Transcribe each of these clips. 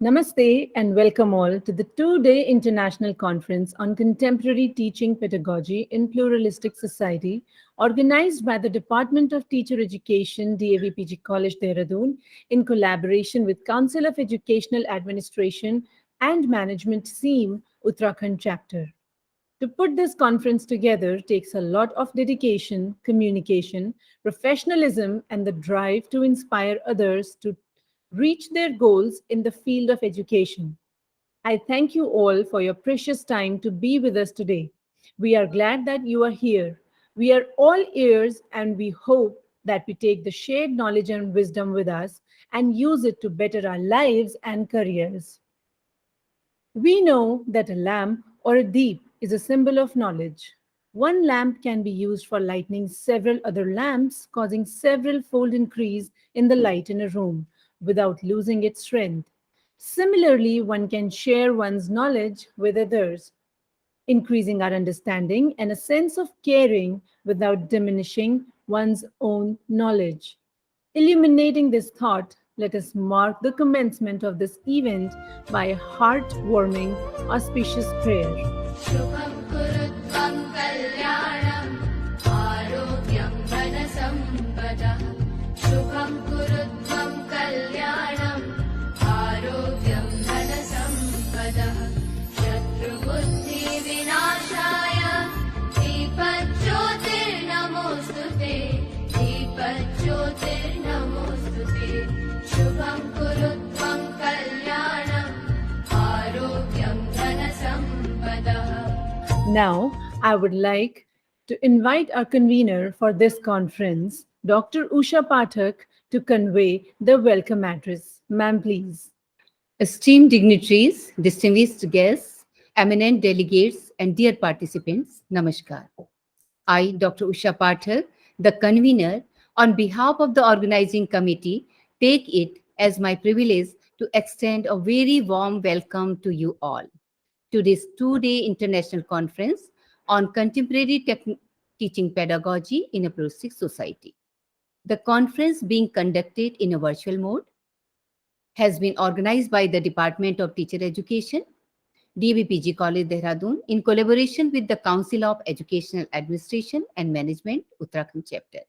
Namaste and welcome all to the two-day international conference on contemporary teaching pedagogy in pluralistic society organized by the Department of Teacher Education, DAV College Dehradun in collaboration with Council of Educational Administration and Management SEAM Uttarakhand chapter. To put this conference together takes a lot of dedication, communication, professionalism, and the drive to inspire others to reach their goals in the field of education. I thank you all for your precious time to be with us today. We are glad that you are here. We are all ears and we hope that we take the shared knowledge and wisdom with us and use it to better our lives and careers. We know that a lamp or a deep is a symbol of knowledge. One lamp can be used for lighting several other lamps, causing several fold increase in the light in a room without losing its strength. Similarly, one can share one's knowledge with others, increasing our understanding and a sense of caring without diminishing one's own knowledge. Illuminating this thought, let us mark the commencement of this event by a heart-warming, auspicious prayer. शुभं कुरुत्वं कल्याणम् आरोग्यं धनसम्पदः शुभं कुरुत्वं कल्याणम् आरोग्यं धनसम्पदः शत्रुबुद्धिविनाशाय दीपज्योतिर्नमोऽस्तु ते दीपज्योतिर्नमोऽस्तु ते शुभं कुरुत्वं कल्याणम् आरोग्यं धनसम्पदः. Now, I would like to invite our convener for this conference, Dr. Usha Pathak, to convey the welcome address. Ma'am, please. Esteemed dignitaries, distinguished guests, eminent delegates, and dear participants, Namaskar. I, Dr. Usha Pathak, the convener, on behalf of the organizing committee, take it as my privilege to extend a very warm welcome to you all to this two-day international conference on contemporary teaching pedagogy in a pluralistic society. The conference being conducted in a virtual mode has been organized by the Department of Teacher Education, DAV College Dehradun, in collaboration with the Council of Educational Administration and Management, Uttarakhand chapter.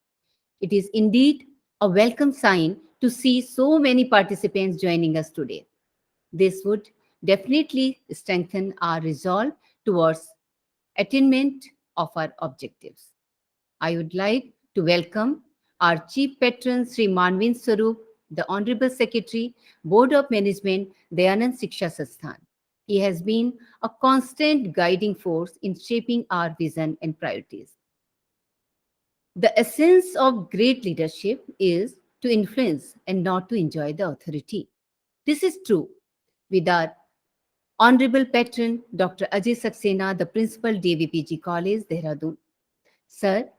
It is indeed a welcome sign to see so many participants joining us today. This would definitely strengthen our resolve towards attainment of our objectives. I would like to welcome our Chief Patron, Sri Manvin Sarup, the Honorable Secretary, Board of Management, Dayanand Shiksha Sansthan. He has been a constant guiding force in shaping our vision and priorities. The essence of great leadership is to influence and not to enjoy the authority. This is true with our Honorable Patron, Dr. Ajay Saxena, the Principal DAV College, Dehradun. Sir,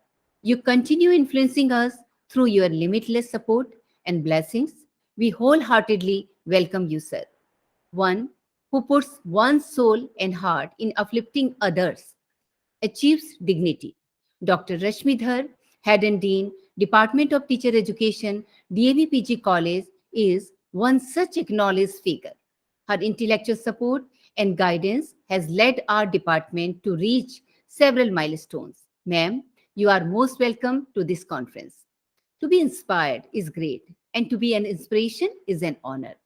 you continue influencing us through your limitless support and blessings. We wholeheartedly welcome you, sir. One who puts one's soul and heart in uplifting others achieves dignity. Dr. Rashmidhar, Head and Dean, Department of Teacher Education, DAV College, is one such acknowledged figure. Her intellectual support and guidance has led our department to reach several milestones. Ma'am, you are most welcome to this conference. To be inspired is great, and to be an inspiration is an honor.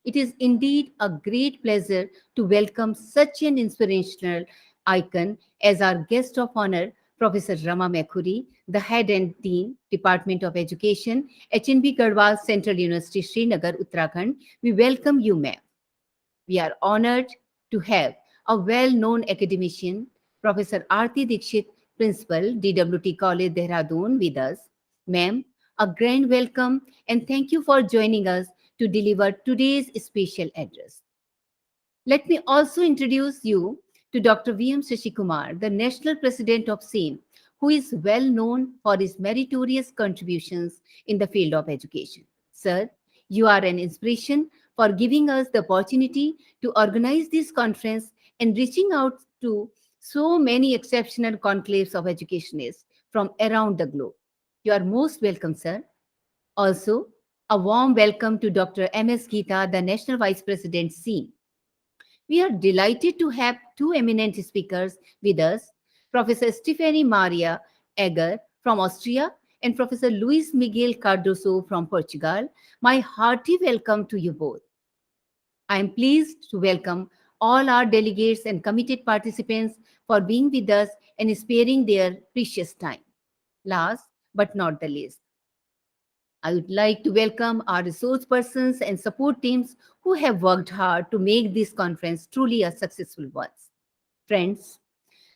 It is indeed a great pleasure to welcome such an inspirational icon as our guest of honor, Professor Rama Mekhuri, the Head and Dean, Department of Education, HNB Garhwal Central University, Srinagar, Uttarakhand. We welcome you, ma'am. We are honored to have a well-known academician, Professor Aarti Dikshit, Principal, DWT College, Dehradun, with us. Ma'am, a grand welcome and thank you for joining us to deliver today's special address. Let me also introduce you to Dr. V.M. Shashikumar, the National President of SEAM, who is well known for his meritorious contributions in the field of education. Sir, you are an inspiration for giving us the opportunity to organize this conference and reaching out to so many exceptional conclaves of educationists from around the globe. You are most welcome, sir. Also, A warm welcome to Dr. M.S. Geeta, the National Vice President, SEAM. We are delighted to have two eminent speakers with us, Professor Stephanie Maria Egger from Austria and Professor Luis Miguel Cardoso from Portugal. My hearty welcome to you both. I am pleased to welcome all our delegates and committed participants for being with us and sparing their precious time. Last but not the least, I would like to welcome our resource persons and support teams who have worked hard to make this conference truly a successful one. Friends,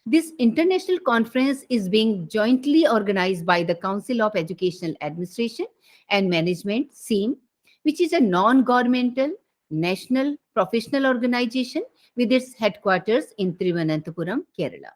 this international conference is being jointly organized by the Council of Educational Administration and Management, SEAM, which is a non-governmental national professional organization with its headquarters in Thiruvananthapuram, Kerala.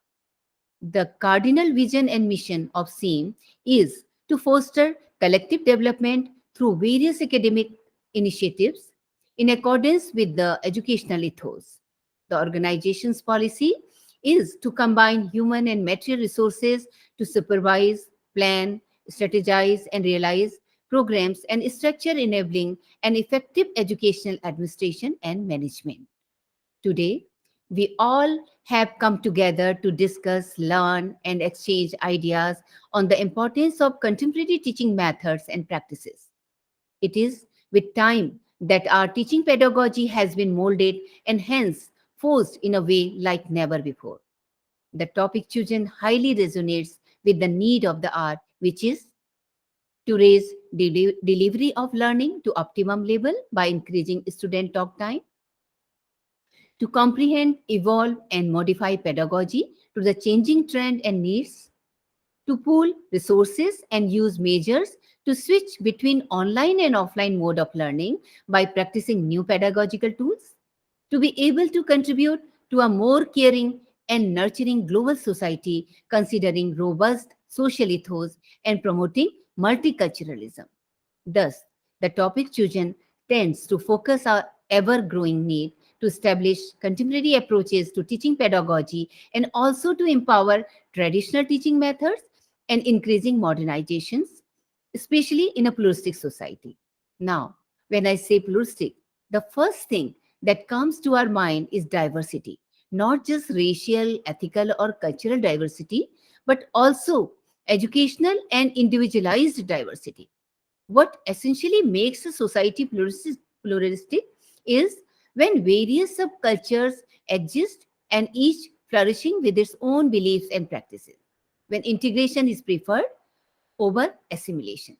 The cardinal vision and mission of SEAM is to foster collective development through various academic initiatives in accordance with the educational ethos. The organization's policy is to combine human and material resources to supervise, plan, strategize, and realize programs and structure enabling an effective educational administration and management. Today, we all have come together to discuss, learn, and exchange ideas on the importance of contemporary teaching methods and practices. It is with time that our teaching pedagogy has been molded and hence forced in a way like never before. The topic chosen highly resonates with the need of the hour, which is to raise delivery of learning to optimum level by increasing student talk time, to comprehend, evolve, and modify pedagogy to the changing trend and needs, to pool resources and use measures to switch between online and offline mode of learning by practicing new pedagogical tools, to be able to contribute to a more caring and nurturing global society considering robust social ethos and promoting multiculturalism. Thus, the topic chosen tends to focus our ever-growing need to establish contemporary approaches to teaching pedagogy and also to empower traditional teaching methods and increasing modernizations, especially in a pluralistic society. Now, when I say pluralistic, the first thing that comes to our mind is diversity, not just racial, ethical, or cultural diversity, but also educational and individualized diversity. What essentially makes a society pluralistic is when various subcultures exist and each flourishing with its own beliefs and practices, when integration is preferred over assimilation.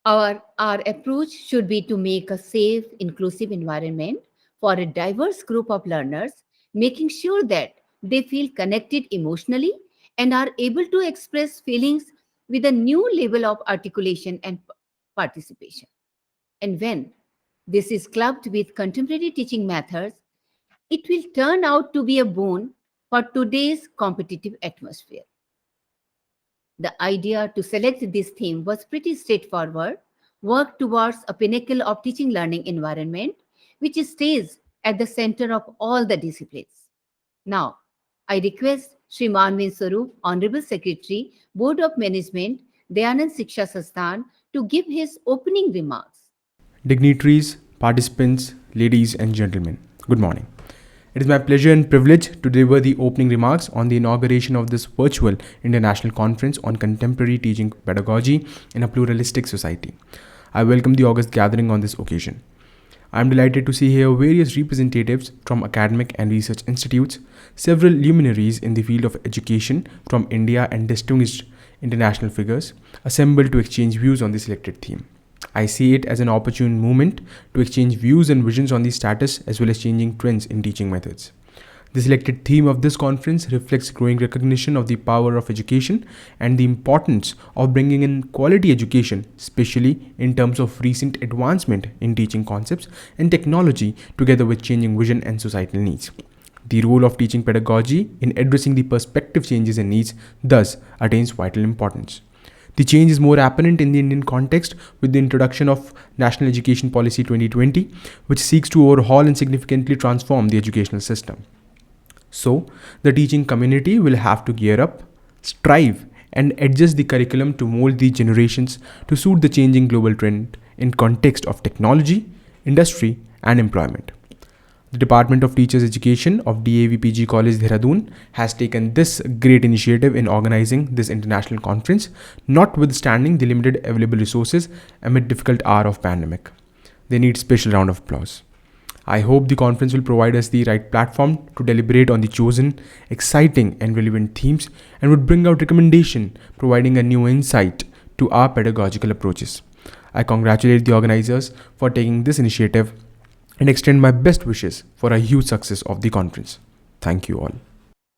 Our approach should be to make a safe, inclusive environment for a diverse group of learners, making sure that they feel connected emotionally and are able to express feelings with a new level of articulation and participation. And when this is clubbed with contemporary teaching methods, it will turn out to be a boon for today's competitive atmosphere. The idea to select this theme was pretty straightforward: work towards a pinnacle of teaching learning environment which stays at the center of all the disciplines. Now, I request Shri Manvin Swarup, Honorable Secretary, Board of Management, Dayanand Shiksha Sansthan, to give his opening remarks. Dignitaries, participants, ladies and gentlemen, good morning. It is my pleasure and privilege to deliver the opening remarks on the inauguration of this virtual international conference on contemporary teaching pedagogy in a pluralistic society. I welcome the august gathering on this occasion. I am delighted to see here various representatives from academic and research institutes, several luminaries in the field of education from India, and distinguished international figures assembled to exchange views on the selected theme. I see it as an opportune moment to exchange views and visions on the status as well as changing trends in teaching methods. The selected theme of this conference reflects growing recognition of the power of education and the importance of bringing in quality education, especially in terms of recent advancement in teaching concepts and technology together with changing vision and societal needs. The role of teaching pedagogy in addressing the perspective changes and needs thus attains vital importance. The change is more apparent in the Indian context with the introduction of National Education Policy 2020, which seeks to overhaul and significantly transform the educational system. So, the teaching community will have to gear up, strive, and adjust the curriculum to mold the generations to suit the changing global trend in context of technology, industry, and employment. The Department of Teachers Education of DAV PG College Dehradun has taken this great initiative in organizing this international conference, notwithstanding the limited available resources amid difficult hour of pandemic. They need special round of applause. I hope the conference will provide us the right platform to deliberate on the chosen, exciting and relevant themes and would bring out recommendation providing a new insight to our pedagogical approaches. I congratulate the organizers for taking this initiative and extend my best wishes for a huge success of the conference. Thank you all.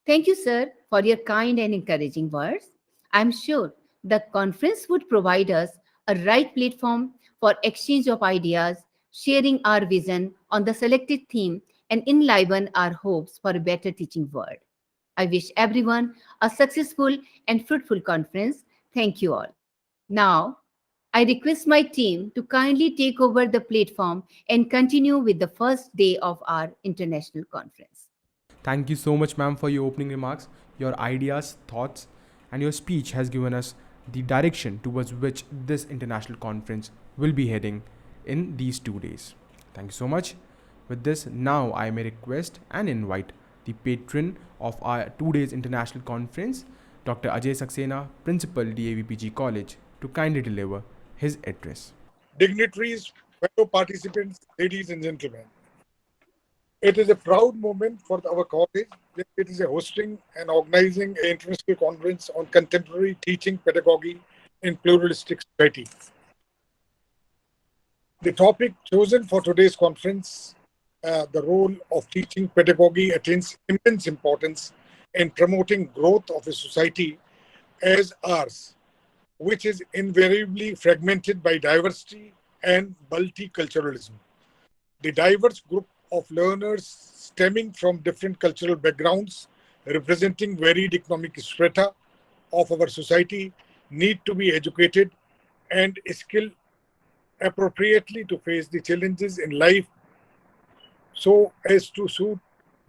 Thank you, sir, for your kind and encouraging words. I'm sure the conference would provide us a right platform for exchange of ideas, sharing our vision on the selected theme, and enliven our hopes for a better teaching world. I wish everyone a successful and fruitful conference. Thank you all. Now, I request my team to kindly take over the platform and continue with the first day of our international conference. Thank you so much, ma'am, for your opening remarks. Your ideas, thoughts, and your speech has given us the direction towards which this international conference will be heading in these 2 days. Thank you so much. With this, now I may request and invite the patron of our 2 days international conference, Dr. Ajay Saxena, Principal DAVPG College, to kindly deliver his address. Dignitaries, fellow participants, ladies and gentlemen. It is a proud moment for our college that it is hosting and organizing an international conference on contemporary teaching pedagogy in pluralistic society. The topic chosen for today's conference, the role of teaching pedagogy, attains immense importance in promoting growth of a society as ours, which is invariably fragmented by diversity and multiculturalism. The diverse group of learners stemming from different cultural backgrounds, representing varied economic strata of our society, need to be educated and skilled appropriately to face the challenges in life so as to suit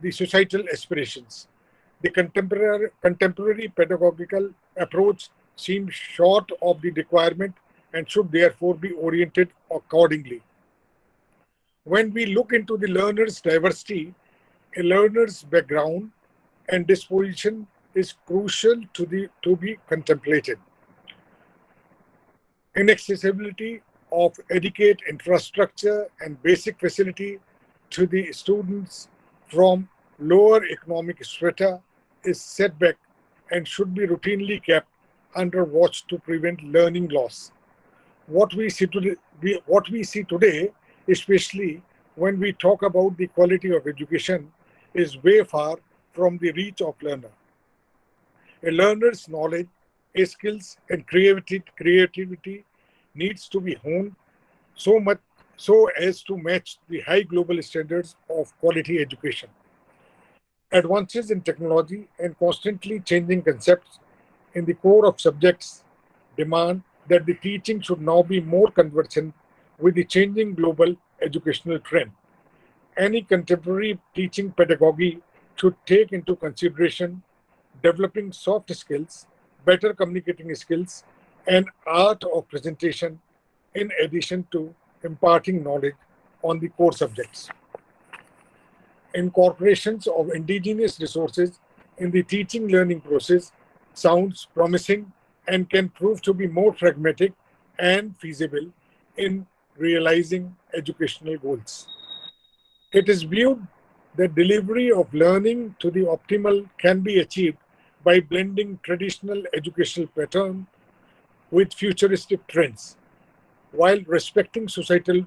the societal aspirations. The contemporary pedagogical approach seems short of the requirement and should therefore be oriented accordingly. When we look into the learner's diversity, a learner's background and disposition is crucial to be contemplated. Inaccessibility of adequate infrastructure and basic facility to the students from lower economic strata is setback and should be routinely kept under watch to prevent learning loss. What we see today, especially when we talk about the quality of education, is way far from the reach of learner. A learner's knowledge, skills, and creativity needs to be honed so much so as to match the high global standards of quality education. Advances in technology and constantly changing concepts in the core of subjects demand that the teaching should now be more conversant with the changing global educational trend. Any contemporary teaching pedagogy should take into consideration developing soft skills, better communicating skills, and art of presentation in addition to imparting knowledge on the core subjects. Incorporations of indigenous resources in the teaching learning process sounds promising and can prove to be more pragmatic and feasible in realizing educational goals. It is viewed that delivery of learning to the optimal can be achieved by blending traditional educational pattern with futuristic trends, while respecting societal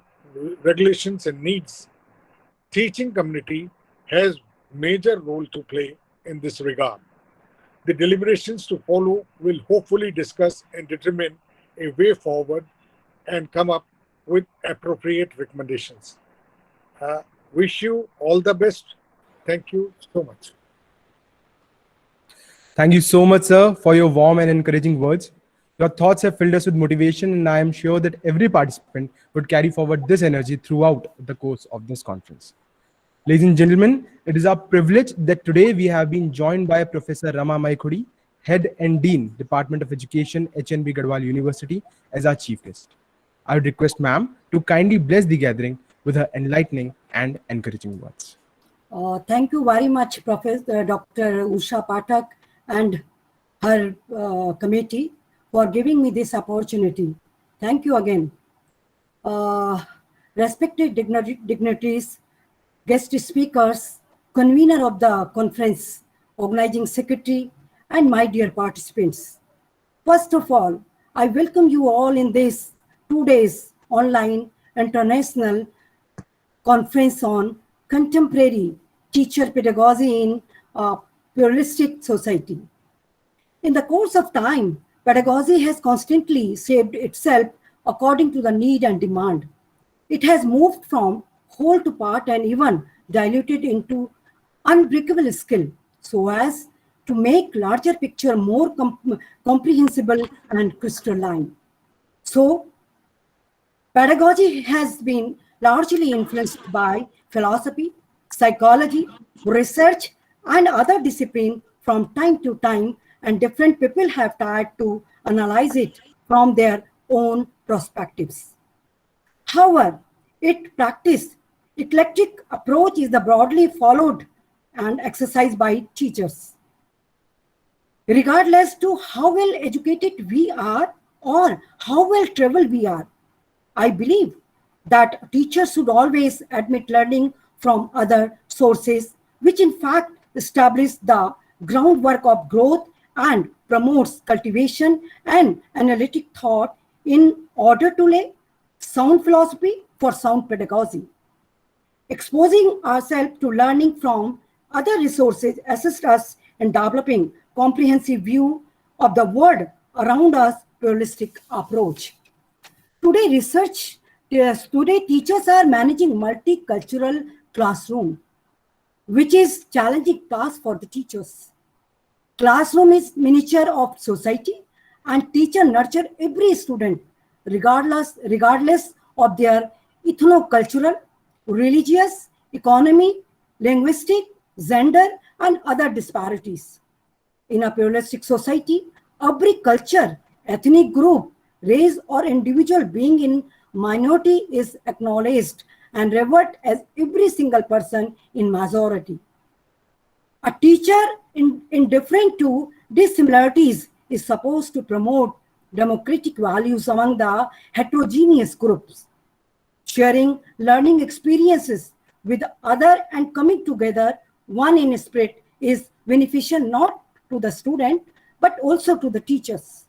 regulations and needs. Teaching community has major role to play in this regard. The deliberations to follow will hopefully discuss and determine a way forward and come up with appropriate recommendations. Wish you all the best. Thank you so much. Thank you so much, sir, for your warm and encouraging words. Your thoughts have filled us with motivation, and I am sure that every participant would carry forward this energy throughout the course of this conference. Ladies and gentlemen, it is our privilege that today we have been joined by Professor Rama Maikhudi, Head and Dean, Department of Education, HNB Gadwal University, as our chief guest. I would request ma'am to kindly bless the gathering with her enlightening and encouraging words. Thank you very much, Professor Dr. Usha Pathak and her committee for giving me this opportunity. Thank you again. Respected dignitaries, guest speakers, convener of the conference, organizing secretary, and my dear participants. First of all, I welcome you all in this 2 days online international conference on contemporary teacher pedagogy in a pluralistic society. In the course of time, pedagogy has constantly shaped itself according to the need and demand. It has moved from whole to part and even diluted into unbreakable skill so as to make larger picture more comprehensible and crystalline. So, pedagogy has been largely influenced by philosophy, psychology, research, and other disciplines from time to time, and different people have tried to analyze it from their own perspectives. However, its practice, eclectic approach is the broadly followed and exercised by teachers. Regardless to how well educated we are or how well traveled we are, I believe that teachers should always admit learning from other sources, which in fact establish the groundwork of growth and promotes cultivation and analytic thought in order to lay sound philosophy for sound pedagogy. Exposing ourselves to learning from other resources assists us in developing comprehensive view of the world around us, pluralistic approach. Today teachers are managing multicultural classroom, which is challenging task for the teachers. Classroom is miniature of society, and teacher nurture every student regardless of their ethno-cultural, religious, economy, linguistic, gender, and other disparities. In a pluralistic society, every culture, ethnic group, race, or individual being in minority is acknowledged and revered as every single person in majority. A teacher, indifferent to dissimilarities, is supposed to promote democratic values among the heterogeneous groups, sharing learning experiences with other and coming together one in spirit is beneficial not to the student but also to the teachers.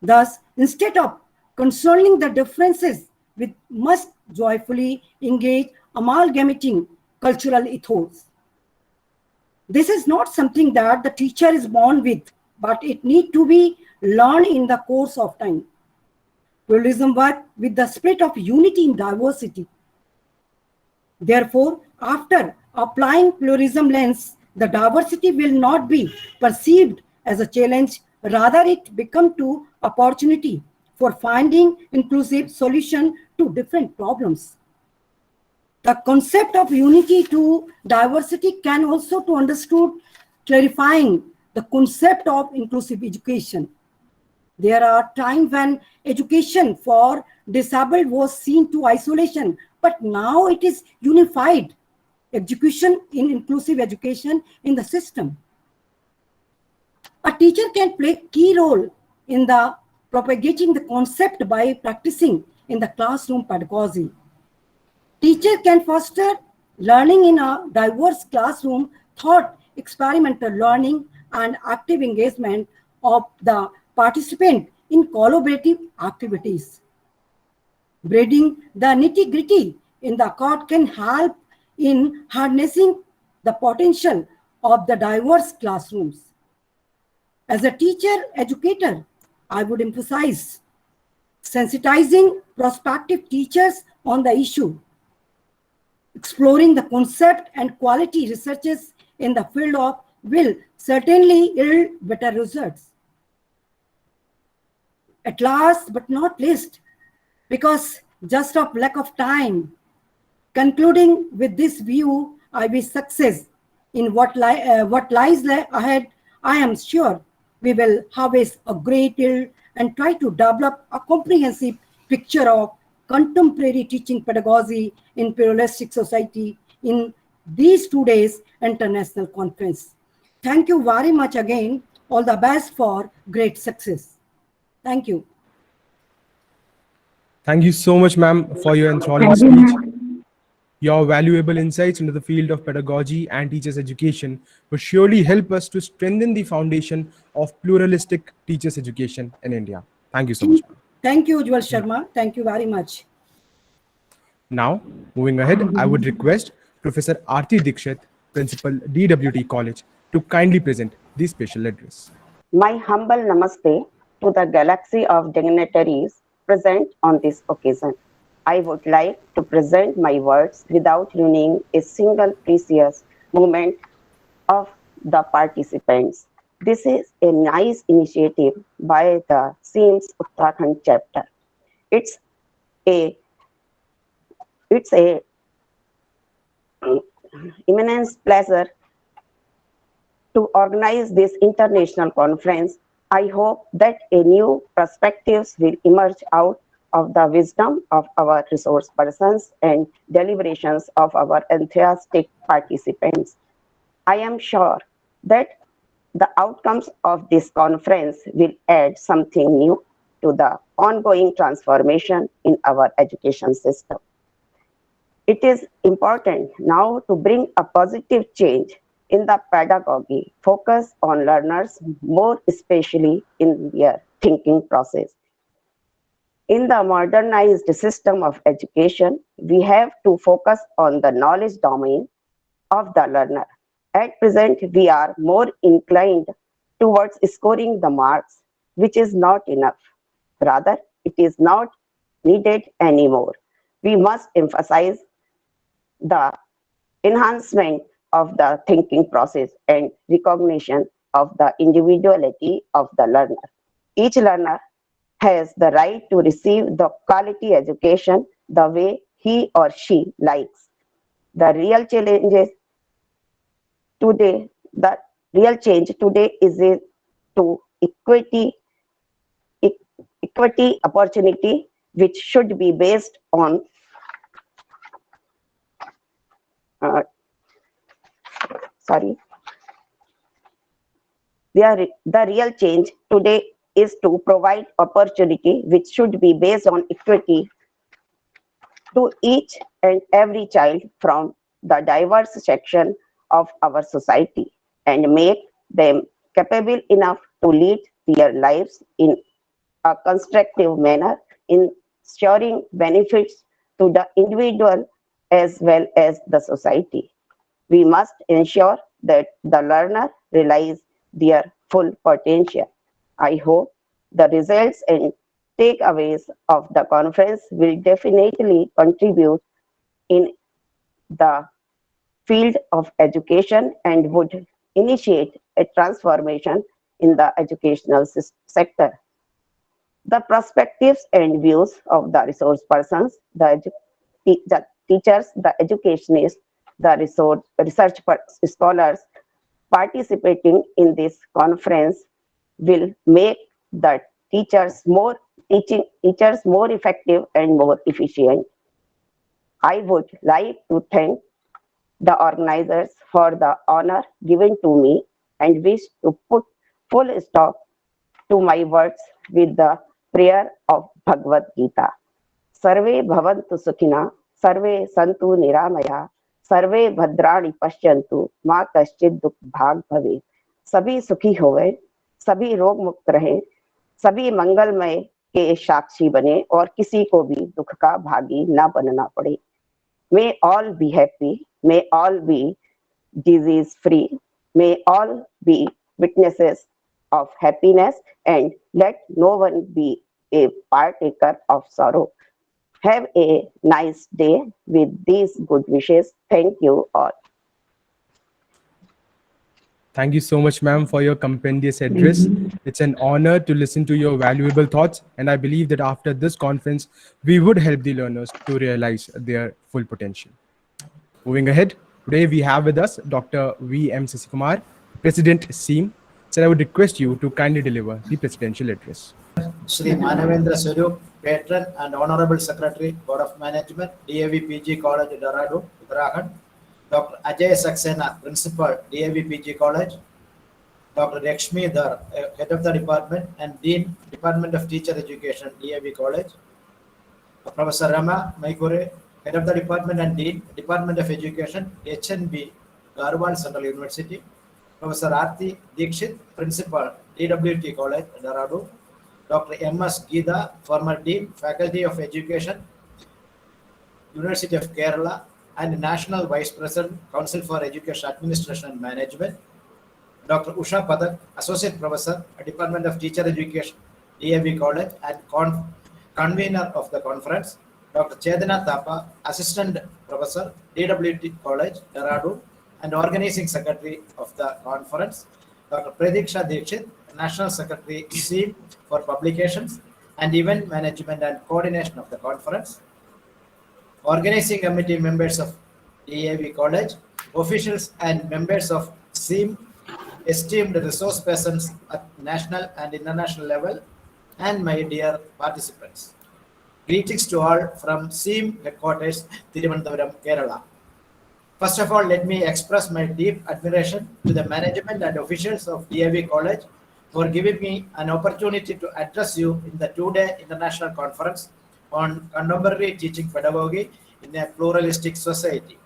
Thus, instead of concerning the differences, we must joyfully engage amalgamating cultural ethos. This is not something that the teacher is born with, but it needs to be learned in the course of time. Pluralism works with the spirit of unity in diversity. Therefore, after applying pluralism lens, the diversity will not be perceived as a challenge, rather it become to opportunity for finding inclusive solution to different problems. The concept of unity to diversity can also be understood clarifying the concept of inclusive education. There are times when education for disabled was seen to isolation, but now it is unified education in inclusive education in the system. A teacher can play a key role in the propagating the concept by practicing in the classroom pedagogy. Teacher can foster learning in a diverse classroom, thought experimental learning, and active engagement of the participant in collaborative activities. Breeding the nitty-gritty in the court can help in harnessing the potential of the diverse classrooms. As a teacher educator, I would emphasize sensitizing prospective teachers on the issue, exploring the concept and quality researches in the field of will certainly yield better results. At last but not least, because just of lack of time, concluding with this view, I wish success in what lies ahead. I am sure we will harvest a great deal and try to develop a comprehensive picture of contemporary teaching pedagogy in pluralistic society in these 2 days international conference. Thank you very much again. All the best for great success. Thank you. Thank you so much, ma'am, for your enthralling speech. Your valuable insights into the field of pedagogy and teachers' education will surely help us to strengthen the foundation of pluralistic teachers' education in India. Thank you so much, ma'am. Thank you, Ujjwal Sharma. Thank you very much. Now, moving ahead, I would request Professor Aarti Dikshit, Principal, DWT College, to kindly present the special address. My humble namaste to the galaxy of dignitaries present on this occasion. I would like to present my words without ruining a single precious moment of the participants. This is a nice initiative by the SEAMS Uttarakhand chapter. It's a immense pleasure to organize this international conference. I hope that a new perspectives will emerge out of the wisdom of our resource persons and deliberations of our enthusiastic participants. I am sure that the outcomes of this conference will add something new to the ongoing transformation in our education system. It is important now to bring a positive change in the pedagogy, focus on learners more especially in their thinking process. In the modernized system of education, we have to focus on the knowledge domain of the learner. At present, we are more inclined towards scoring the marks, which is not enough. Rather, it is not needed anymore. We must emphasize the enhancement of the thinking process and recognition of the individuality of the learner. Each learner has the right to receive the quality education the way he or she likes. The real change today is to equity opportunity, which should be based on the real change today is to provide opportunity which should be based on equity to each and every child from the diverse section of our society and make them capable enough to lead their lives in a constructive manner, ensuring benefits to the individual as well as the society. We must ensure that the learner realize their full potential. I hope the results and takeaways of the conference will definitely contribute in the field of education and would initiate a transformation in the educational sector. The perspectives and views of the resource persons, the teachers, the educationists, the research scholars participating in this conference will make the teachers more effective and more efficient. I would like to thank the organizers for the honor given to me and wish to put full stop to my words with the prayer of Bhagavad Gita. Sarve bhavantu sukhina, sarve santu niramaya, सर्वे भद्राणि पश्यन्तु माँ कश्चित दुख भाग भवे. सभी सुखी होवे, सभी रोग मुक्त रहे, सभी मंगलमय के साक्षी बने और किसी को भी दुख का भागी ना बनना पड़े. May all be happy, may all be disease free, may all be witnesses of happiness, and let no one be a partaker of sorrow. Have a nice day with these good wishes. Thank you all. Thank you so much, ma'am, for your compendious address. It's an honor to listen to your valuable thoughts, and I believe that after this conference, we would help the learners to realize their full potential. Moving ahead, today we have with us Dr. V. M. Sasikumar, President SEAM, Sir, I would request you to kindly deliver the presidential address. Shri Manavendra Swarup, Patron and Honorable Secretary, Board of Management, DAV PG College, Dehradun, Uttarakhand. Dr. Ajay Saxena, Principal, DAV PG College. Dr. Lakshmi Dhar, Head of the Department and Dean, Department of Teacher Education, DAV College. Professor Rama Maikure, Head of the Department and Dean, Department of Education, HNB, Garhwal Central University. Professor Arti Dikshit, Principal, DWT College, Dehradun. Dr. M.S. Geeta, former Dean, Faculty of Education, University of Kerala, and National Vice President, Council for Education Administration and Management. Dr. Usha Padak, Associate Professor, Department of Teacher Education, DAV College, and convener of the conference. Dr. Chedana Thapa, Assistant Professor, DWT College, Dehradun, and Organizing Secretary of the conference. Dr. Pradiksha Dikshit, National Secretary, SEAM for Publications and Event Management and Coordination of the conference. Organizing Committee members of DAV College, officials and members of SEAM, esteemed resource persons at national and international level, and my dear participants. Greetings to all from SEAM headquarters, Thiruvananthapuram, Kerala. First of all, let me express my deep admiration to the management and officials of DAV College for giving me an opportunity to address you in the two-day international conference on contemporary teaching pedagogy in a pluralistic society.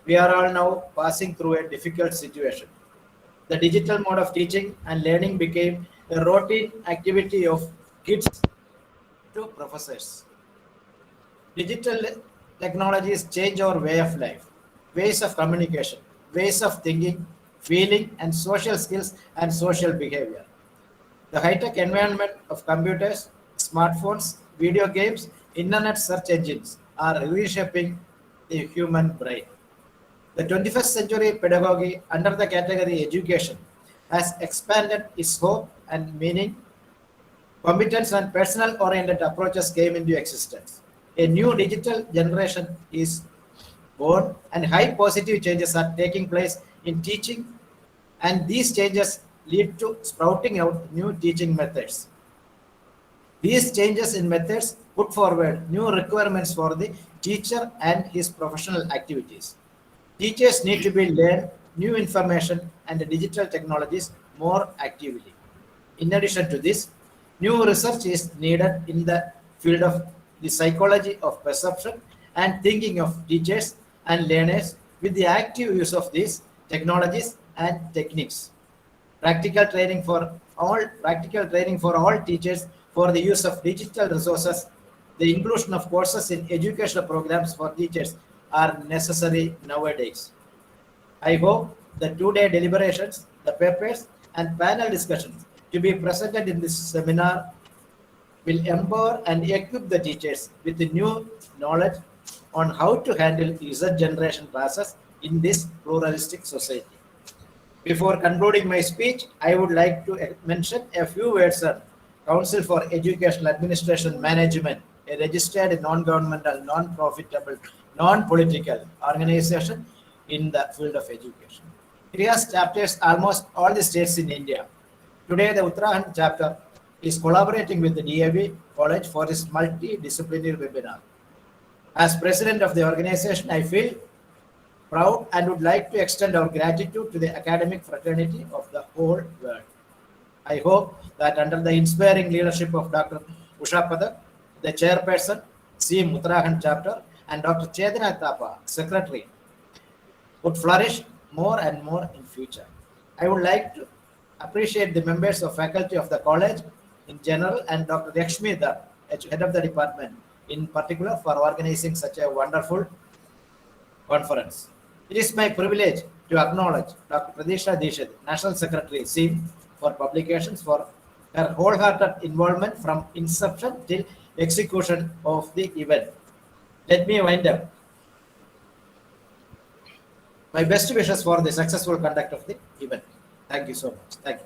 We are all now passing through a difficult situation. The digital mode of teaching and learning became a routine activity of kids to professors. Digital technologies change our way of life, ways of communication, ways of thinking, feeling, and social skills and social behavior. The high-tech environment of computers, smartphones, video games, internet search engines are reshaping the human brain. The 21st century pedagogy under the category education has expanded its scope and meaning. Competence and personal-oriented approaches came into existence. A new digital generation is born and high positive changes are taking place in teaching, and these changes lead to sprouting out new teaching methods. These changes in methods put forward new requirements for the teacher and his professional activities. Teachers need to be learn new information and the digital technologies more actively. In addition to this, new research is needed in the field of the psychology of perception and thinking of teachers and learners with the active use of these technologies and techniques. Practical training for all teachers for the use of digital resources, the inclusion of courses in educational programs for teachers are necessary nowadays. I hope the two-day deliberations, the papers, and panel discussions to be presented in this seminar will empower and equip the teachers with the new knowledge on how to handle user generation classes in this pluralistic society. Before concluding my speech, I would like to mention a few words on Council for Educational Administration Management, a registered non-governmental, non-profitable, non-political organization in the field of education. It has chapters almost all the states in India. Today, the Uttarakhand chapter is collaborating with the DAV College for this multidisciplinary webinar. As president of the organization, I feel proud and would like to extend our gratitude to the academic fraternity of the whole world. I hope that under the inspiring leadership of Dr. Usha Padak, the chairperson, SEAM Uttarakhand chapter, and Dr. Chedana Thapa, secretary, would flourish more and more in future. I would like to appreciate the members of faculty of the college in general and Dr. Lakshmi Dhar, head of the department, in particular for organizing such a wonderful conference. It is my privilege to acknowledge Dr. Pradisha Dikshit, National Secretary, SEAM for Publications, for her wholehearted involvement from inception till execution of the event. Let me wind up. My best wishes for the successful conduct of the event. Thank you so much. Thank you.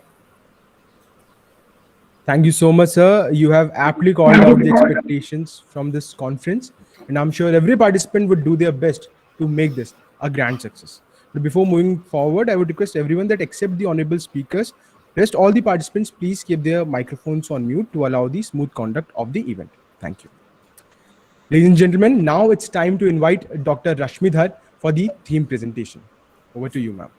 Thank you so much, sir. You have aptly called out the expectations from this conference, and I'm sure every participant would do their best to make this a grand success. But before moving forward, I would request everyone that except the honorable speakers, rest all the participants, please keep their microphones on mute to allow the smooth conduct of the event. Thank you. Ladies and gentlemen, now it's time to invite Dr. Rashmidhar for the theme presentation. Over to you, ma'am.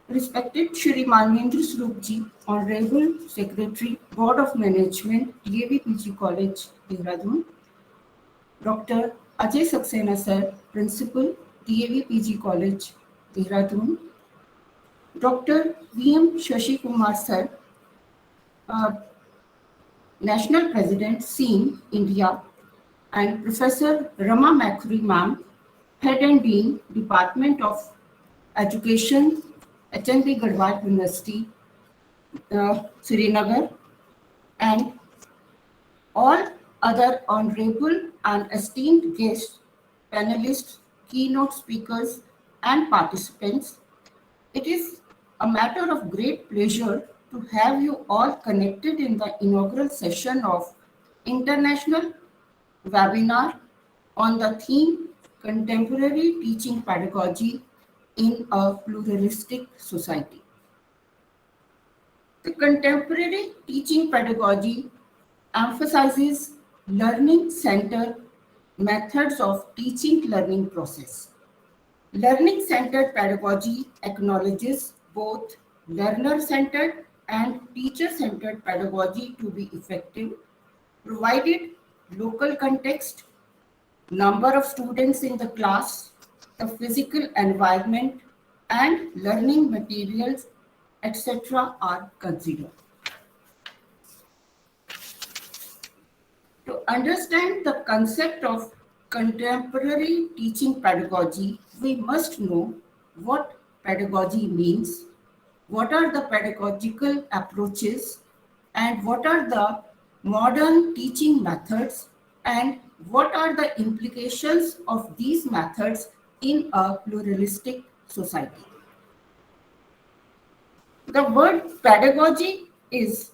Respected Shri Manvendra Swarup Ji, Honorable Secretary, Board of Management, DAV PG College, Dehradun, Dr. Ajay Saxena Sir, Principal, DAV PG College, Dehradun, Dr. VM Shashi Kumar Sir, National President, SEAM, India, and Professor Rama Makhuri Ma'am, Head and Dean, Department of Education, HNB Garhwal University, Srinagar, and all other honorable and esteemed guests, panelists, keynote speakers, and participants. It is a matter of great pleasure to have you all connected in the inaugural session of International Webinar on the theme Contemporary Teaching Pedagogy in a Pluralistic Society. The contemporary teaching pedagogy emphasizes learning-centered methods of teaching learning process. Learning-centered pedagogy acknowledges both learner-centered and teacher-centered pedagogy to be effective, provided local context, number of students in the class, the physical environment, and learning materials, etc. are considered. To understand the concept of contemporary teaching pedagogy, we must know what pedagogy means, what are the pedagogical approaches, and what are the modern teaching methods, and what are the implications of these methods in a pluralistic society. The word pedagogy is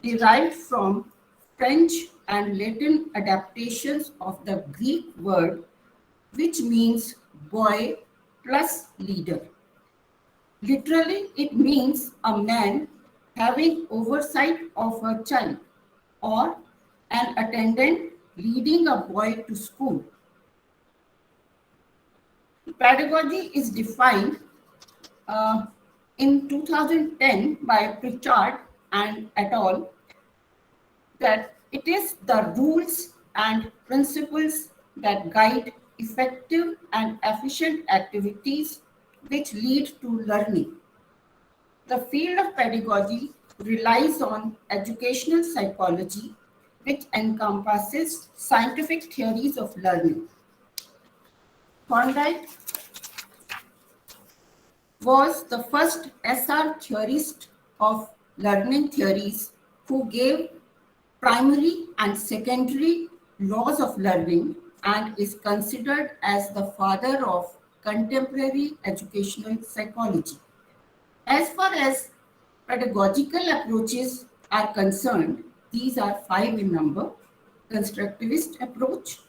derived from French and Latin adaptations of the Greek word, which means boy plus leader. Literally, it means a man having oversight of a child or an attendant leading a boy to school. Pedagogy is defined in 2010 by Pritchard and et al. That it is the rules and principles that guide effective and efficient activities which lead to learning. The field of pedagogy relies on educational psychology, which encompasses scientific theories of learning. Thorndike was the first SR theorist of learning theories who gave primary and secondary laws of learning and is considered as the father of contemporary educational psychology. As far as pedagogical approaches are concerned, these are 5 in number. Constructivist approach.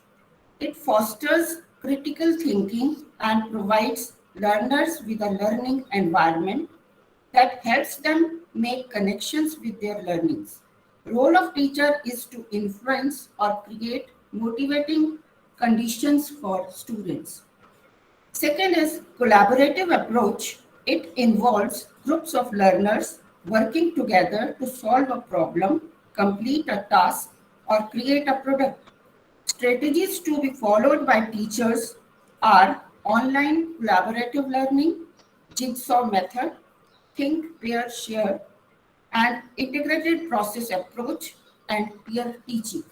It fosters critical thinking and provides learners with a learning environment that helps them make connections with their learnings. Role of teacher is to influence or create motivating conditions for students. Second is collaborative approach. It involves groups of learners working together to solve a problem, complete a task, or create a product. Strategies to be followed by teachers are online collaborative learning, jigsaw method, think, pair, share, and integrated process approach and peer teaching.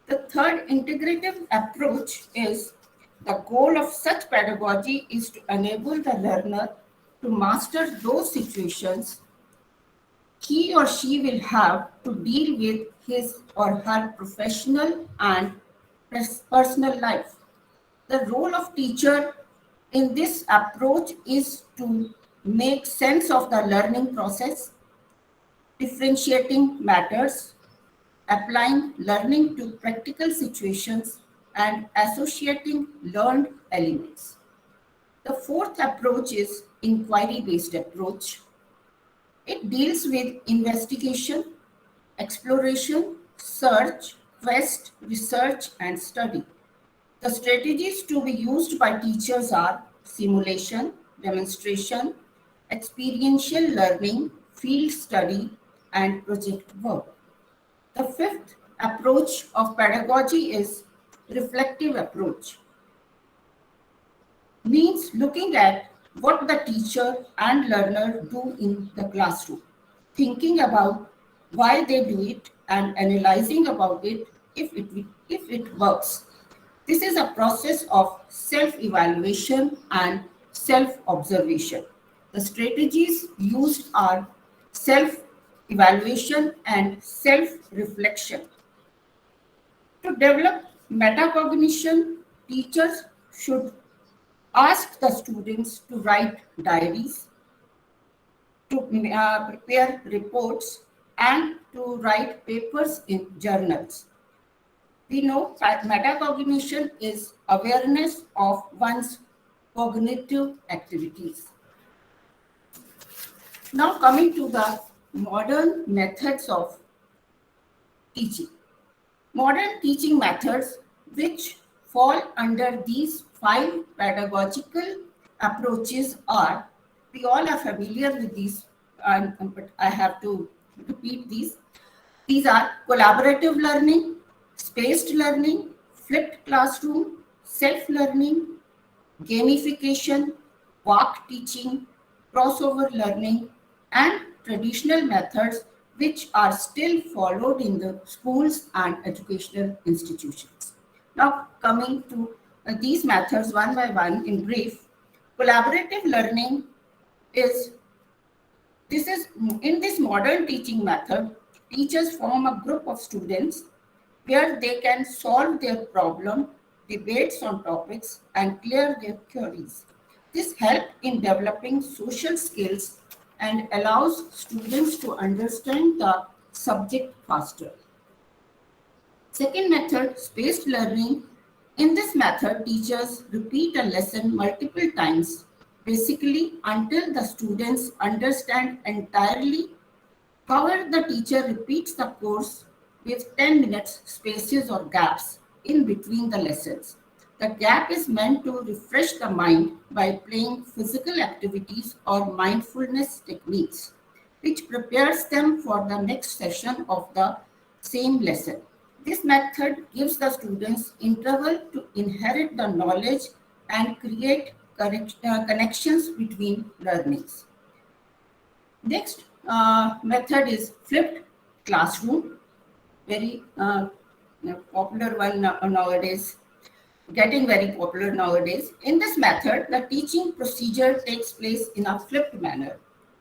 The third integrative approach is the goal of such pedagogy is to enable the learner to master those situations he or she will have to deal with his or her professional and personal life. The role of teacher in this approach is to make sense of the learning process, differentiating matters, applying learning to practical situations, and associating learned elements. The fourth approach is inquiry-based approach. It deals with investigation, exploration, search, quest, research, and study. The strategies to be used by teachers are simulation, demonstration, experiential learning, field study, and project work. The fifth approach of pedagogy is reflective approach. Means looking at what the teacher and learner do in the classroom, thinking about why they do it and analyzing about it if it works. This is a process of self-evaluation and self-observation. The strategies used are self-evaluation and self-reflection. To develop metacognition, teachers should ask the students to write diaries, to prepare reports, and to write papers in journals. We know that metacognition is awareness of one's cognitive activities. Now coming to the modern methods of teaching. Modern teaching methods which fall under these 5 pedagogical approaches are, we all are familiar with these, but I have to repeat these. These are collaborative learning, spaced learning, flipped classroom, self-learning, gamification, walk teaching, crossover learning, and traditional methods which are still followed in the schools and educational institutions. Now coming to these methods one by one in brief, collaborative learning is in this modern teaching method, teachers form a group of students where they can solve their problem, debates on topics, and clear their queries. This helps in developing social skills and allows students to understand the subject faster. Second method, spaced learning. In this method, teachers repeat a lesson multiple times, basically until the students understand entirely. However, the teacher repeats the course with 10 minutes spaces or gaps in between the lessons. The gap is meant to refresh the mind by playing physical activities or mindfulness techniques, which prepares them for the next session of the same lesson. This method gives the students interval to inherit the knowledge and create connections between learnings. Next method is flipped classroom, very popular one nowadays, getting very popular nowadays. In this method, the teaching procedure takes place in a flipped manner.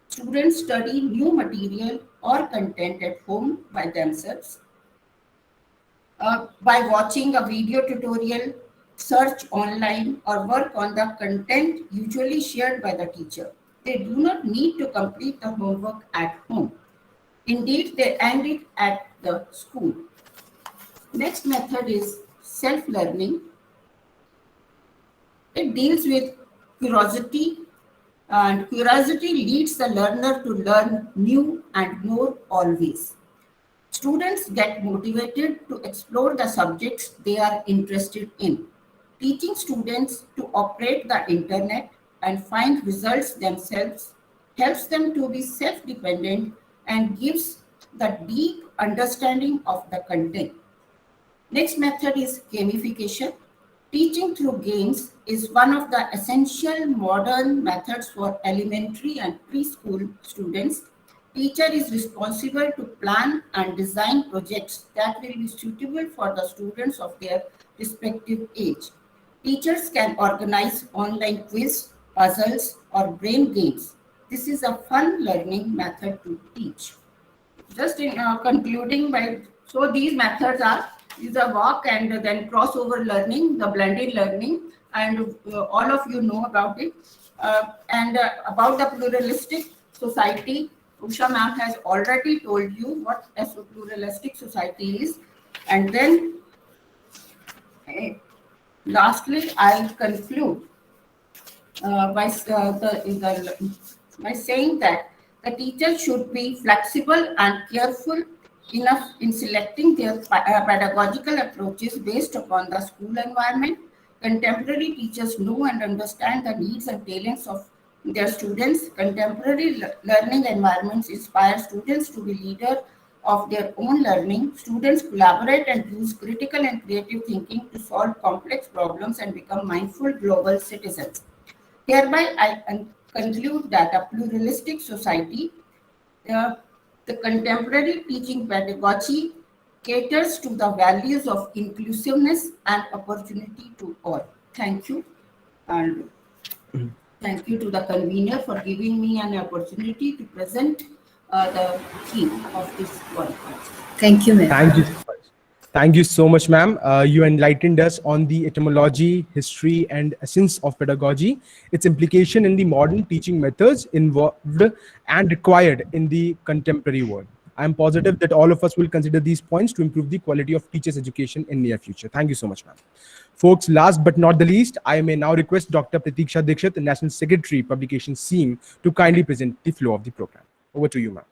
Students study new material or content at home by themselves. By watching a video tutorial, search online, or work on the content usually shared by the teacher. They do not need to complete the homework at home. Indeed, they end it at the school. Next method is self-learning. It deals with curiosity, and curiosity leads the learner to learn new and more always. Students get motivated to explore the subjects they are interested in. Teaching students to operate the internet and find results themselves helps them to be self-dependent and gives the deep understanding of the content. Next method is gamification. Teaching through games is one of the essential modern methods for elementary and preschool students. Teacher is responsible to plan and design projects that will be suitable for the students of their respective age. Teachers can organize online quiz, puzzles, or brain games. This is a fun learning method to teach. Just in concluding so these methods are walk and then crossover learning, the blended learning, and all of you know about it. And about the pluralistic society, Usha ma'am has already told you what a pluralistic society is. And then lastly, I'll conclude by saying that the teacher should be flexible and careful enough in selecting their pedagogical approaches based upon the school environment. Contemporary teachers know and understand the needs and talents of their students. Contemporary learning environments inspire students to be leaders of their own learning. Students collaborate and use critical and creative thinking to solve complex problems and become mindful global citizens. Hereby, I conclude that a pluralistic society, uh, the contemporary teaching pedagogy caters to the values of inclusiveness and opportunity to all. Thank you. And thank you to the convener for giving me an opportunity to present the theme of this conference. Thank you, ma'am. Thank you so much. Thank you so much, ma'am. You enlightened us on the etymology, history, and essence of pedagogy, its implication in the modern teaching methods involved and required in the contemporary world. I am positive that all of us will consider these points to improve the quality of teachers' education in near future. Thank you so much, ma'am. Folks, last but not the least, I may now request Dr. Pratiksha Dikshit, the National Secretary, Publication SEAM, to kindly present the flow of the program. Over to you, ma'am.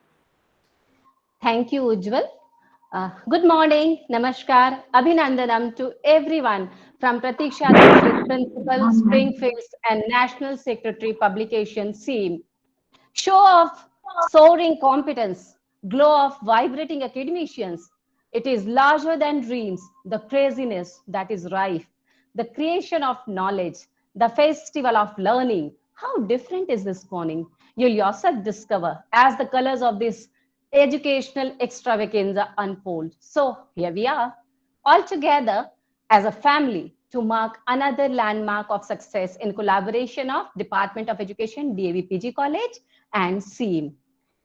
Thank you, Ujjwal. Good morning, Namaskar, Abhinandanam to everyone from Pratiksha Dikshit, Principal, Springfields and National Secretary, Publication SEAM. Show of soaring competence, glow of vibrating academicians. It is larger than dreams, the craziness that is rife, the creation of knowledge, the festival of learning. How different is this morning? You'll yourself discover as the colors of this educational extravaganza unfold. So here we are, all together as a family to mark another landmark of success in collaboration of Department of Education, DAV PG College and SEAM.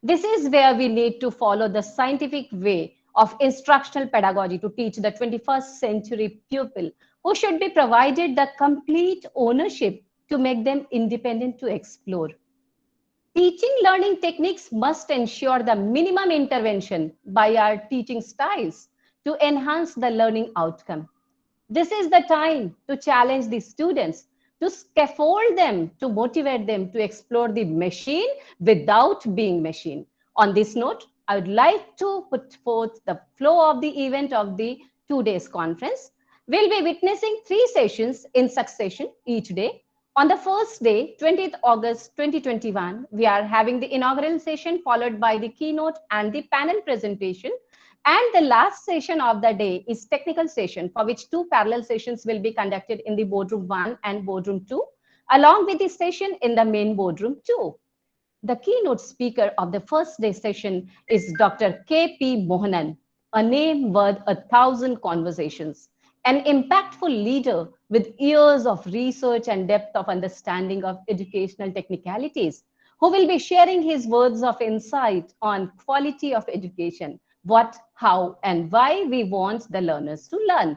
This is where we need to follow the scientific way of instructional pedagogy to teach the 21st century pupil who should be provided the complete ownership to make them independent to explore. Teaching learning techniques must ensure the minimum intervention by our teaching styles to enhance the learning outcome. This is the time to challenge the students, to scaffold them, to motivate them to explore the machine without being machine. On this note, I would like to put forth the flow of the event of the 2 days conference. We'll be witnessing 3 sessions in succession each day. On the first day, 20th August 2021, we are having the inaugural session followed by the keynote and the panel presentation. And the last session of the day is technical session, for which 2 parallel sessions will be conducted in the boardroom 1 and boardroom 2, along with the session in the main boardroom 2. The keynote speaker of the first day session is Dr. K.P. Mohanan, a name worth 1,000 conversations, an impactful leader with years of research and depth of understanding of educational technicalities, who will be sharing his words of insight on quality of education, what, how, and why we want the learners to learn,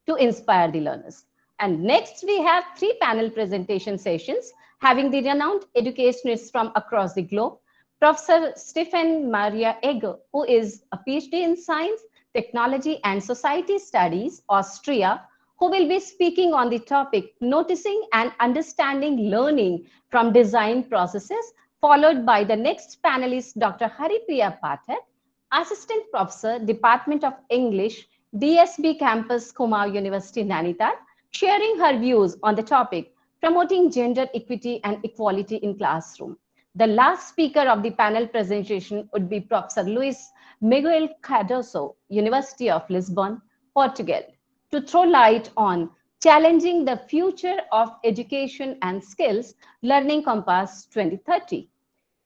to inspire the learners. And next, we have 3 panel presentation sessions having the renowned educationists from across the globe. Professor Stephen Maria Egger, who is a PhD in Science, Technology and Society Studies, Austria, who will be speaking on the topic Noticing and Understanding Learning from Design Processes, followed by the next panelist, Dr. Haripriya Pathak, Assistant Professor, Department of English, DSB Campus, Kumaon University, Nainital, sharing her views on the topic Promoting Gender Equity and Equality in Classroom. The last speaker of the panel presentation would be Professor Luis Miguel Cardoso, University of Lisbon, Portugal, to throw light on challenging the future of education and skills, Learning Compass 2030.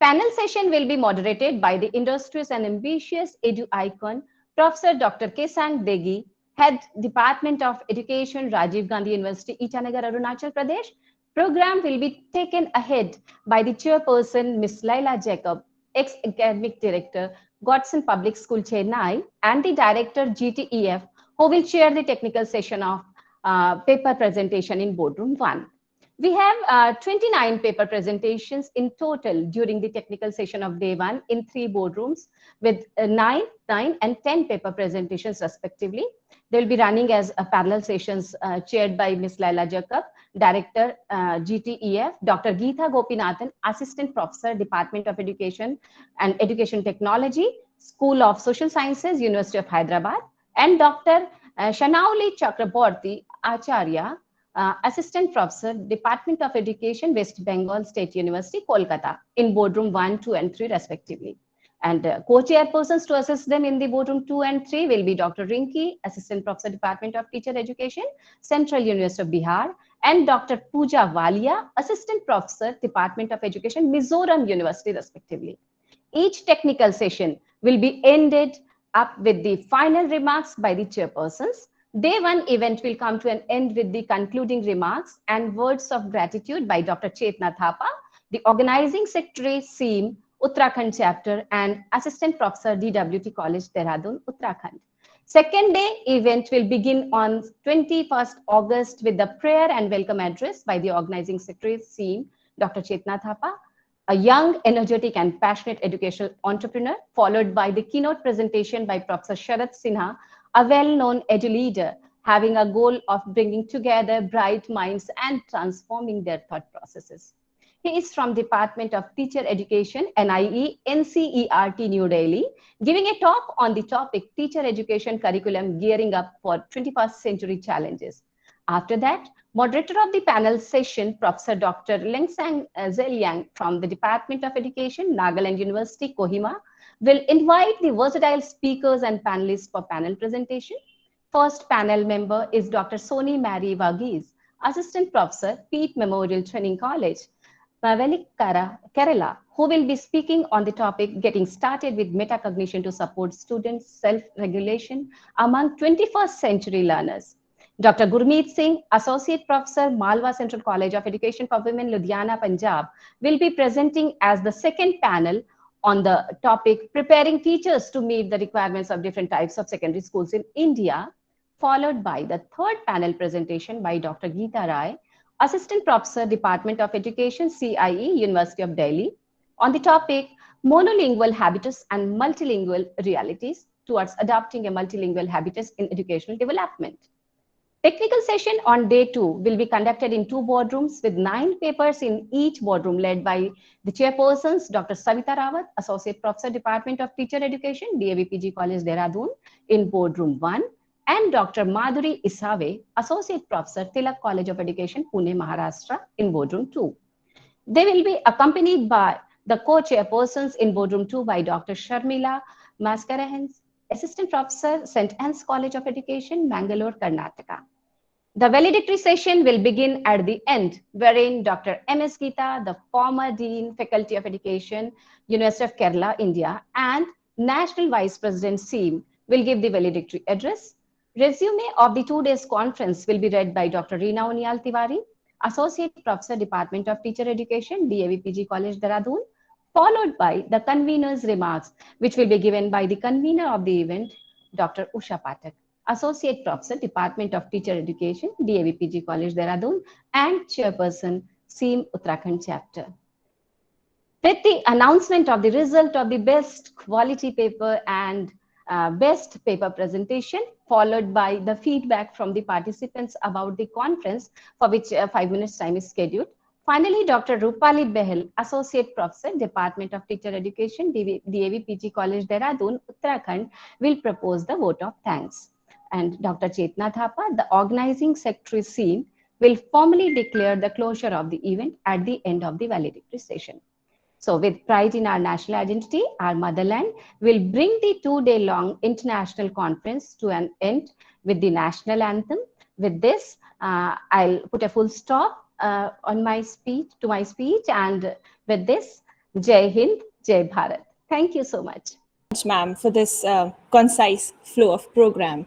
Panel session will be moderated by the industrious and ambitious edu icon, Professor Dr. Kesang Degi, Head Department of Education, Rajiv Gandhi University, Itanagar, Arunachal Pradesh. Program will be taken ahead by the chairperson, Ms. Laila Jacob, ex-academic director, Godson Public School, Chennai, and the director, GTEF, who will chair the technical session of paper presentation in boardroom 1. We have 29 paper presentations in total during the technical session of day 1 in 3 boardrooms with 9, and 10 paper presentations respectively. They will be running as parallel sessions chaired by Ms. Laila Jacob, Director, GTEF, Dr. Geeta Gopinathan, Assistant Professor, Department of Education and Education Technology, School of Social Sciences, University of Hyderabad, and Dr. Shanauli Chakraborty Acharya, Assistant Professor, Department of Education, West Bengal State University, Kolkata, in boardroom 1, 2, and 3, respectively. And co-chairpersons to assist them in the boardroom 2 and 3 will be Dr. Rinki, Assistant Professor, Department of Teacher Education, Central University of Bihar, and Dr. Pooja Walia, Assistant Professor, Department of Education, Mizoram University, respectively. Each technical session will be ended up with the final remarks by the chairpersons. Day 1 event will come to an end with the concluding remarks and words of gratitude by Dr. Chetna Thapa, the Organizing Secretary, SEAM, Uttarakhand chapter, and Assistant Professor, DWT College, Dehradun, Uttarakhand. Second day event will begin on 21st August with the prayer and welcome address by the Organizing Secretary, SEAM, Dr. Chetna Thapa, a young, energetic, and passionate educational entrepreneur, followed by the keynote presentation by Professor Sharath Sinha, a well-known edu leader having a goal of bringing together bright minds and transforming their thought processes. He is from Department of Teacher Education, NIE, NCERT, New Delhi, giving a talk on the topic Teacher Education Curriculum Gearing Up for 21st Century Challenges. After that, moderator of the panel session, Professor Dr. Lengsang Zeliang from the Department of Education, Nagaland University, Kohima, will invite the versatile speakers and panelists for panel presentation. First panel member is Dr. Soni Mary Varghese, Assistant Professor, Pete Memorial Training College, Mavelikara, Kerala, who will be speaking on the topic Getting Started with Metacognition to Support Students' Self-Regulation Among 21st Century Learners. Dr. Gurmeet Singh, Associate Professor, Malwa Central College of Education for Women, Ludhiana, Punjab, will be presenting as the second panel on the topic Preparing Teachers to Meet the Requirements of Different Types of Secondary Schools in India, followed by the third panel presentation by Dr. Geeta Rai, Assistant Professor, Department of Education, CIE, University of Delhi, on the topic Monolingual Habitus and Multilingual Realities towards Adopting a Multilingual Habitus in Educational Development. Technical session on day 2 will be conducted in 2 boardrooms with 9 papers in each boardroom, led by the chairpersons, Dr. Savita Rawat, Associate Professor, Department of Teacher Education, DAV PG College, Dehradun, in boardroom 1, and Dr. Madhuri Isave, Associate Professor, Tilak College of Education, Pune, Maharashtra, in boardroom 2. They will be accompanied by the co-chairpersons in boardroom 2 by Dr. Sharmila Maskarahens, Assistant Professor, St. Anne's College of Education, Mangalore, Karnataka. The valedictory session will begin at the end, wherein Dr. M.S. Geeta, the former Dean, Faculty of Education, University of Kerala, India, and National Vice President, SEAM, will give the valedictory address. Resume of the 2 days conference will be read by Dr. Reena Onial Tiwari, Associate Professor, Department of Teacher Education, DAV PG College, Dehradun, followed by the convener's remarks, which will be given by the convener of the event, Dr. Usha Pathak, Associate Professor, Department of Teacher Education, DAV PG College, Dehradun, and Chairperson, SEAM Uttarakhand Chapter. With the announcement of the result of the best quality paper and best paper presentation, followed by the feedback from the participants about the conference, for which 5 minutes time is scheduled. Finally, Dr. Rupali Behel, Associate Professor, Department of Teacher Education, DAV PG College, Dehradun, Uttarakhand, will propose the vote of thanks. And Dr. Chetna Thapa, the Organizing Secretary, SEAM, will formally declare the closure of the event at the end of the valedictory session. So with pride in our national identity, our motherland will bring the 2-day-long international conference to an end with the national anthem. With this, I'll put a full stop on my speech, and with this, Jai Hind, Jai Bharat. Thank you so much. Ma'am, for this concise flow of program.